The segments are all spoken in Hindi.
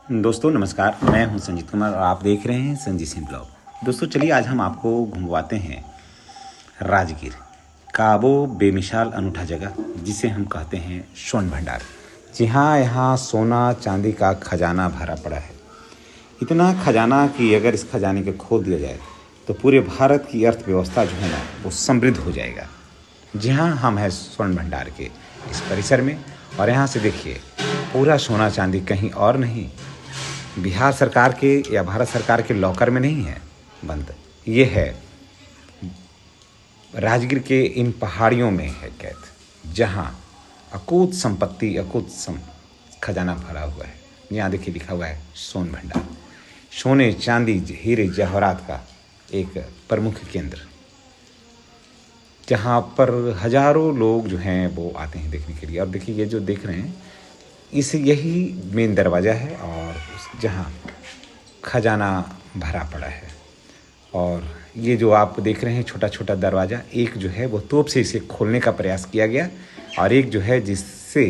दोस्तों नमस्कार, मैं हूं संजीत कुमार और आप देख रहे हैं संजीत सिंह ब्लॉग। दोस्तों चलिए आज हम आपको घुमवाते हैं राजगीर का वो बेमिसाल अनूठा जगह जिसे हम कहते हैं स्वर्ण भंडार। जी हाँ, यहाँ सोना चांदी का खजाना भरा पड़ा है। इतना खजाना कि अगर इस खजाने को खोल दिया जाए तो पूरे भारत की अर्थव्यवस्था जो है ना वो समृद्ध हो जाएगा। जी हाँ, हम हैं स्वर्ण भंडार के इस परिसर में और यहाँ से देखिए पूरा सोना चांदी कहीं और नहीं, बिहार सरकार के या भारत सरकार के लॉकर में नहीं है बंद, ये है राजगीर के इन पहाड़ियों में है कैद, जहाँ अकूत संपत्ति खजाना भरा हुआ है। यहाँ देखिए लिखा हुआ है सोन भंडार, सोने चांदी हीरे जवाहरात का एक प्रमुख केंद्र, जहाँ पर हजारों लोग जो हैं वो आते हैं देखने के लिए। और देखिए ये जो देख रहे हैं यही मेन दरवाज़ा है और जहाँ खजाना भरा पड़ा है। और ये जो आप देख रहे हैं छोटा छोटा दरवाज़ा, एक जो है वो तोप से इसे खोलने का प्रयास किया गया और एक जो है जिससे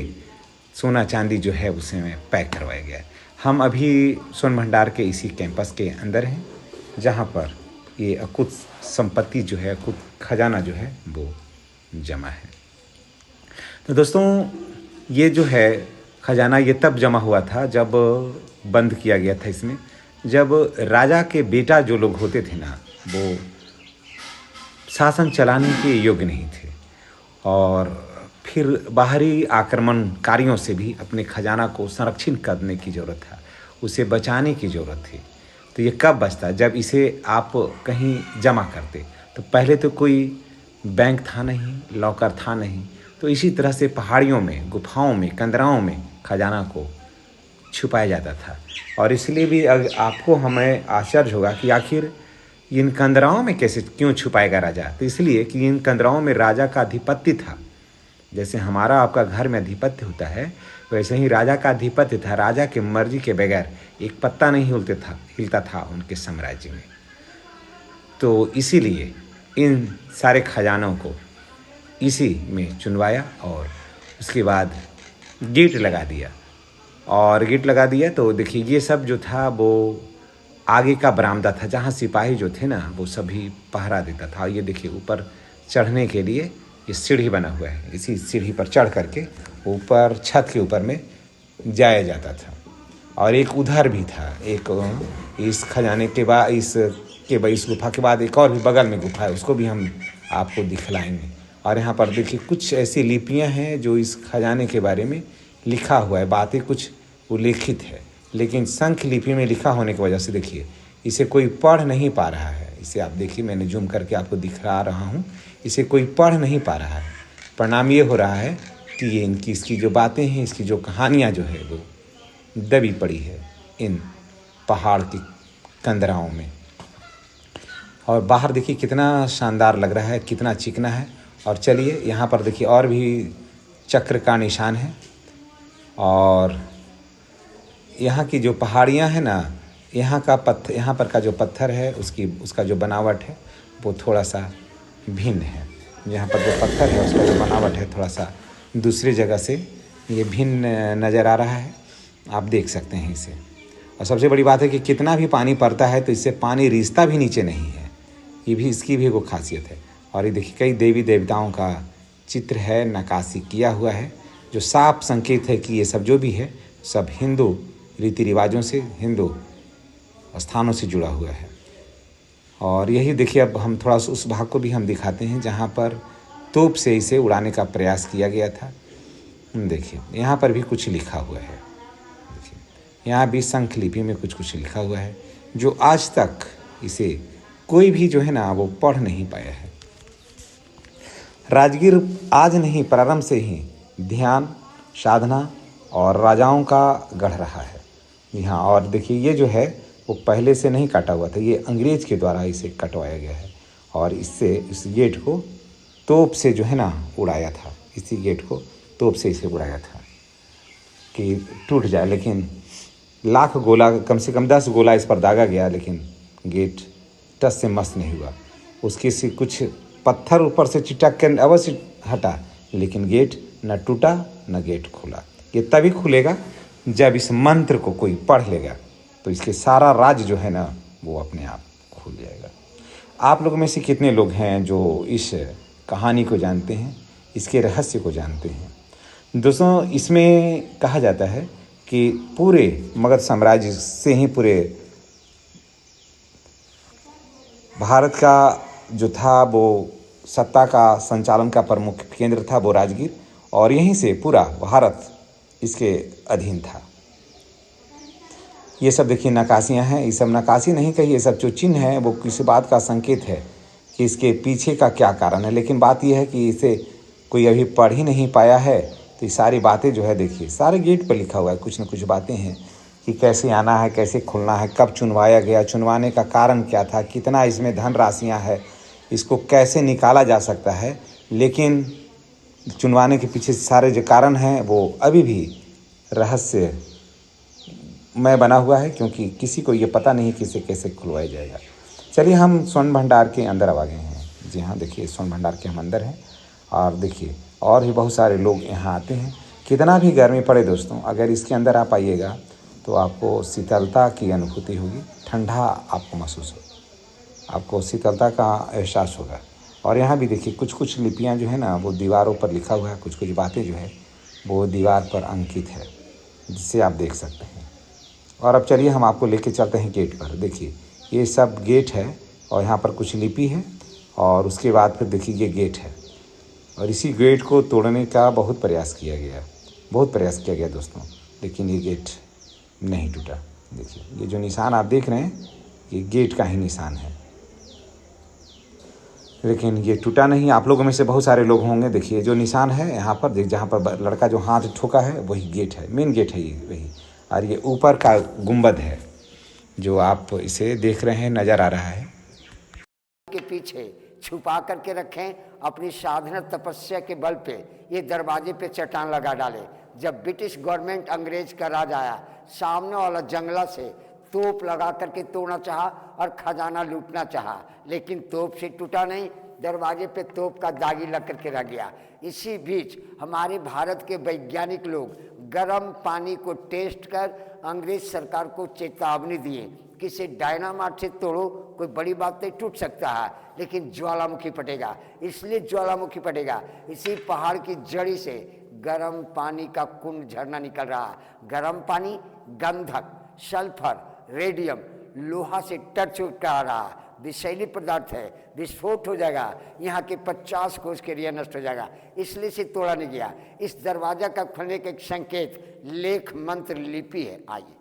सोना चांदी जो है उसे में पैक करवाया गया। हम अभी स्वर्ण भंडार के इसी कैंपस के अंदर हैं, जहाँ पर ये अकुत संपत्ति जो है, अकुत खजाना जो है वो जमा है। तो दोस्तों ये जो है खजाना ये तब जमा हुआ था जब बंद किया गया था इसमें, जब राजा के बेटा जो लोग होते थे ना वो शासन चलाने के योग्य नहीं थे और फिर बाहरी आक्रमणकारियों से भी अपने खजाना को संरक्षित करने की ज़रूरत था, उसे बचाने की ज़रूरत थी। तो ये कब बचता? जब इसे आप कहीं जमा करते। तो पहले तो कोई बैंक था नहीं, लॉकर था नहीं, तो इसी तरह से पहाड़ियों में, गुफाओं में, कंदराओं में खजाना को छुपाया जाता था। और इसलिए भी आपको हमें आश्चर्य होगा कि आखिर इन कंदराओं में कैसे क्यों छुपाएगा राजा। तो इसलिए कि इन कंदराओं में राजा का अधिपत्य था। जैसे हमारा आपका घर में अधिपत्य होता है, वैसे ही राजा का अधिपत्य था। राजा के मर्जी के बगैर एक पत्ता नहीं हिलता था उनके साम्राज्य में। तो इसीलिए इन सारे खजानों को इसी में चुनवाया और उसके बाद गेट लगा दिया। तो देखिए ये सब जो था वो आगे का बरामदा था, जहाँ सिपाही जो थे ना वो सभी पहरा देता था। ये देखिए ऊपर चढ़ने के लिए ये सीढ़ी बना हुआ है, इसी सीढ़ी पर चढ़ करके ऊपर छत के ऊपर में जाया जाता था। और एक उधर भी था, एक इस खजाने के बाद इस गुफा के बाद एक और भी बगल में गुफा है, उसको भी हम आपको दिखलाएंगे। और यहाँ पर देखिए कुछ ऐसी लिपियाँ हैं जो इस खजाने के बारे में लिखा हुआ है, बातें कुछ उल्लेखित है, लेकिन संख लिपि में लिखा होने की वजह से देखिए इसे कोई पढ़ नहीं पा रहा है। इसे आप देखिए, मैंने जूम करके आपको दिखा रहा हूँ, इसे कोई पढ़ नहीं पा रहा है। परिणाम ये हो रहा है कि ये इसकी जो बातें हैं, इसकी जो कहानियाँ जो है वो दबी पड़ी है इन पहाड़ की कंदराओं में। और बाहर देखिए कितना शानदार लग रहा है, कितना चिकना है। और चलिए यहाँ पर देखिए और भी चक्र का निशान है। और यहाँ की जो पहाड़ियाँ हैं ना, यहाँ पर का जो पत्थर है उसका जो बनावट है वो थोड़ा सा भिन्न है। यहाँ पर जो पत्थर है उसका जो बनावट है थोड़ा सा दूसरी जगह से ये भिन्न नज़र आ रहा है, आप देख सकते हैं इसे। और सबसे बड़ी बात है कि कितना भी पानी पड़ता है तो इससे पानी रिसता भी नीचे नहीं है, इसकी भी वो खासियत है। और ये देखिए कई देवी देवताओं का चित्र है, नक्काशी किया हुआ है, जो साफ संकेत है कि ये सब जो भी है सब हिंदू रीति रिवाजों से, हिंदू स्थानों से जुड़ा हुआ है। और यही देखिए अब हम थोड़ा सा उस भाग को भी हम दिखाते हैं जहाँ पर तोप से इसे उड़ाने का प्रयास किया गया था। देखिए यहाँ पर भी कुछ लिखा हुआ है, देखिए यहाँ भी संख लिपि में कुछ लिखा हुआ है, जो आज तक इसे कोई भी जो है ना वो पढ़ नहीं पाया है। राजगीर आज नहीं, प्रारंभ से ही ध्यान, साधना और राजाओं का गढ़ रहा है यहाँ। और देखिए ये जो है वो पहले से नहीं काटा हुआ था, ये अंग्रेज के द्वारा इसे कटवाया गया है। और इससे इस गेट को तोप से जो है ना उड़ाया था, इसी गेट को तोप से इसे उड़ाया था कि टूट जाए, लेकिन लाख गोला, कम से कम 10 गोला इस पर दागा गया, लेकिन गेट टस से मस नहीं हुआ। उसके से कुछ पत्थर ऊपर से चिटक के अवश्य हटा, लेकिन गेट न टूटा न गेट खुला। ये तभी खुलेगा जब इस मंत्र को कोई पढ़ लेगा तो इसके सारा राज जो है ना वो अपने आप खुल जाएगा। आप लोगों में से कितने लोग हैं जो इस कहानी को जानते हैं, इसके रहस्य को जानते हैं? दोस्तों, इसमें कहा जाता है कि पूरे मगध साम्राज्य से ही पूरे भारत का जो था वो सत्ता का संचालन का प्रमुख केंद्र था वो राजगीर, और यहीं से पूरा भारत इसके अधीन था। ये सब देखिए नक्काशियाँ हैं, ये सब नक्काशी नहीं कही, ये सब जो चिन्ह है वो किसी बात का संकेत है कि इसके पीछे का क्या कारण है। लेकिन बात यह है कि इसे कोई अभी पढ़ ही नहीं पाया है, तो ये सारी बातें जो है देखिए सारे गेट पर लिखा हुआ है, कुछ न कुछ बातें हैं कि कैसे आना है, कैसे खुलना है, कब चुनवाया गया, चुनवाने का कारण क्या था, कितना इसमें धन राशियाँ है, इसको कैसे निकाला जा सकता है। लेकिन चुनवाने के पीछे सारे जो कारण हैं वो अभी भी रहस्य में बना हुआ है, क्योंकि किसी को ये पता नहीं कि इसे कैसे खुलवाया जाएगा। चलिए हम स्वर्ण भंडार के अंदर आ गए हैं। जी हाँ, देखिए स्वर्ण भंडार के हम अंदर हैं और देखिए और भी बहुत सारे लोग यहाँ आते हैं। कितना भी गर्मी पड़े दोस्तों, अगर इसके अंदर आप आइएगा तो आपको शीतलता की अनुभूति होगी, ठंडा आपको महसूस होगा, आपको शीतलता का एहसास होगा। और यहाँ भी देखिए कुछ कुछ लिपियाँ जो है ना वो दीवारों पर लिखा हुआ है, कुछ कुछ बातें जो है वो दीवार पर अंकित है, जिसे आप देख सकते हैं। और अब चलिए हम आपको लेके चलते हैं गेट पर। देखिए ये सब गेट है और यहाँ पर कुछ लिपि है, और उसके बाद फिर देखिए ये गेट है, और इसी गेट को तोड़ने का बहुत प्रयास किया गया दोस्तों, लेकिन ये गेट नहीं टूटा। देखिए ये जो निशान आप देख रहे हैं ये गेट का ही निशान है, लेकिन ये टूटा नहीं। आप लोगों में से बहुत सारे लोग होंगे, देखिए जो निशान है यहाँ पर, देख जहाँ पर लड़का जो हाथ ठोका है वही गेट है, मेन गेट है ये वही। और ये ऊपर का गुंबद है जो आप इसे देख रहे हैं, नज़र आ रहा है। के पीछे छुपा करके रखें, अपनी साधना तपस्या के बल पे ये दरवाजे पे चट्टान लगा डाले। जब ब्रिटिश गवर्नमेंट अंग्रेज का राज आया, सामने वाला जंगला से तोप लगा करके तोड़ना चाहा और खजाना लूटना चाहा, लेकिन तोप से टूटा नहीं, दरवाजे पे तोप का दागी लग करके रह गया। इसी बीच हमारे भारत के वैज्ञानिक लोग गर्म पानी को टेस्ट कर अंग्रेज सरकार को चेतावनी दिए कि इसे डायनामाइट से तोड़ो, कोई बड़ी बात नहीं, टूट सकता है लेकिन ज्वालामुखी फटेगा। इसलिए ज्वालामुखी फटेगा, इसी पहाड़ की जड़ी से गर्म पानी का कुंड झरना निकल रहा है। गर्म पानी गंधक, सल्फर, रेडियम, लोहा से टच कर रहा है, विषैली पदार्थ है, विस्फोट हो जाएगा, यहाँ के 50 कोस के एरिया नष्ट हो जाएगा, इसलिए से तोड़ा नहीं गया। इस दरवाजा का खुलने का एक संकेत लेख मंत्र लिपि है। आइए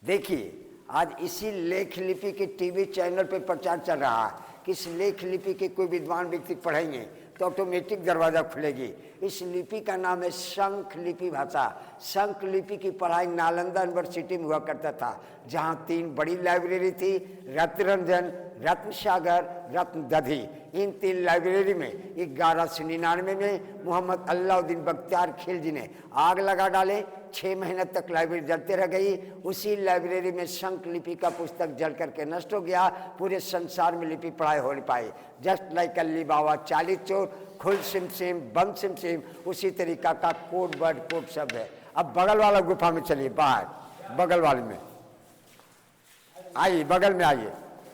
देखिए, आज इसी लेख लिपि के टीवी चैनल पे प्रचार चल रहा है कि इस लेख लिपि के कोई विद्वान व्यक्ति पढ़ेंगे तो ऑटोमेटिक दरवाजा खुलेगी। इस लिपि का नाम है शंख लिपि भाषा। शंख लिपि की पढ़ाई नालंदा यूनिवर्सिटी में हुआ करता था, जहाँ 3 बड़ी लाइब्रेरी थी, रत्नरंजन, रत्न सागर, रत्न दधी। इन 3 लाइब्रेरी में 1199 में मोहम्मद अलाउद्दीन बख्तियार खिलजी ने आग लगा डाले। 6 महीने तक लाइब्रेरी जलते रह गई। उसी लाइब्रेरी में शंख लिपि का पुस्तक जल करके नष्ट हो गया। पूरे संसार में लिपि पढ़ाई हो नहीं पाई। जस्ट लाइक अली बाबा, चालीस चोर, खुल सिम सिम, बंद सिम सिम, उसी तरीका का कोड वर्ड कोड शब्द है। अब बगल वाला गुफा में चलिए, बाहर बगल वाले में आइए, बगल में आइए।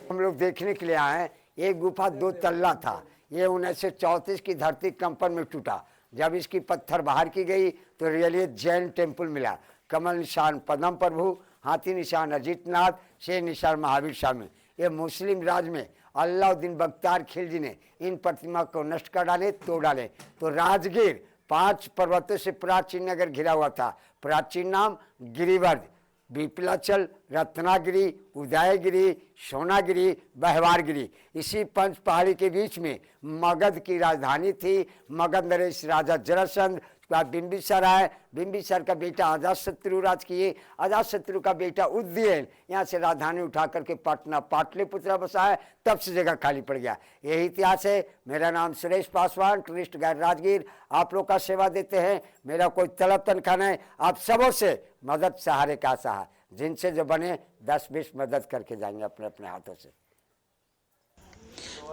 हम लोग देखने के लिए आए हैं। एक गुफा 2 तल्ला था। ये 1934 की धरती कंपन में टूटा। जब इसकी पत्थर बाहर की गई तो रियली जैन टेम्पल मिला। कमल निशान पद्म प्रभु, हाथी निशान अजीतनाथ, शेर निशान महावीर स्वामी। ये मुस्लिम राज में अलाउद्दीन बख्तियार खिलजी ने इन प्रतिमा को नष्ट कर डाले, तोड़ डाले। तो राजगीर 5 पर्वतों से प्राचीन नगर घिरा हुआ था। प्राचीन नाम गिरिवर्ध, विपलाचल, रत्नागिरी, उदयगिरी, सोनागिरी, बहवारगिरी। इसी 5 पहाड़ी के बीच में मगध की राजधानी थी। मगध नरेश राजा जरासंध का बिंबिसार आए, बिंबिसार का बेटा अजातशत्रु राज किए। अजातशत्रु का बेटा उदयन यहाँ से राजधानी उठा करके पटना पाटलिपुत्र बसाया, तब से जगह खाली पड़ गया। यही इतिहास है। मेरा नाम सुरेश पासवान, टूरिस्ट गाइड राजगीर, आप लोग का सेवा देते हैं। मेरा कोई तलब तनख्वाह नहीं, आप सबों से मदद सहारे का आशा है। जिनसे जो बने 10-20 मदद करके जाएंगे अपने अपने हाथों से।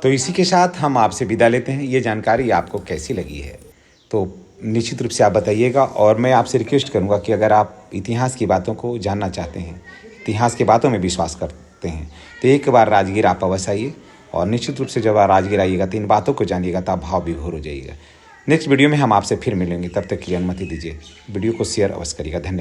तो इसी के साथ हम आपसे विदा लेते हैं। ये जानकारी आपको कैसी लगी है तो निश्चित रूप से आप बताइएगा। और मैं आपसे रिक्वेस्ट करूंगा कि अगर आप इतिहास की बातों को जानना चाहते हैं, इतिहास की बातों में विश्वास करते हैं, तो एक बार राजगीर आप अवश्य आइए। और निश्चित रूप से जब आप राजगीर आइएगा तो इन बातों को जानिएगा तो आप भाव विभोर हो जाइएगा। नेक्स्ट वीडियो में हम आपसे फिर मिलेंगे, तब तक की अनुमति दीजिए। वीडियो को शेयर अवश्य करिएगा। धन्यवाद।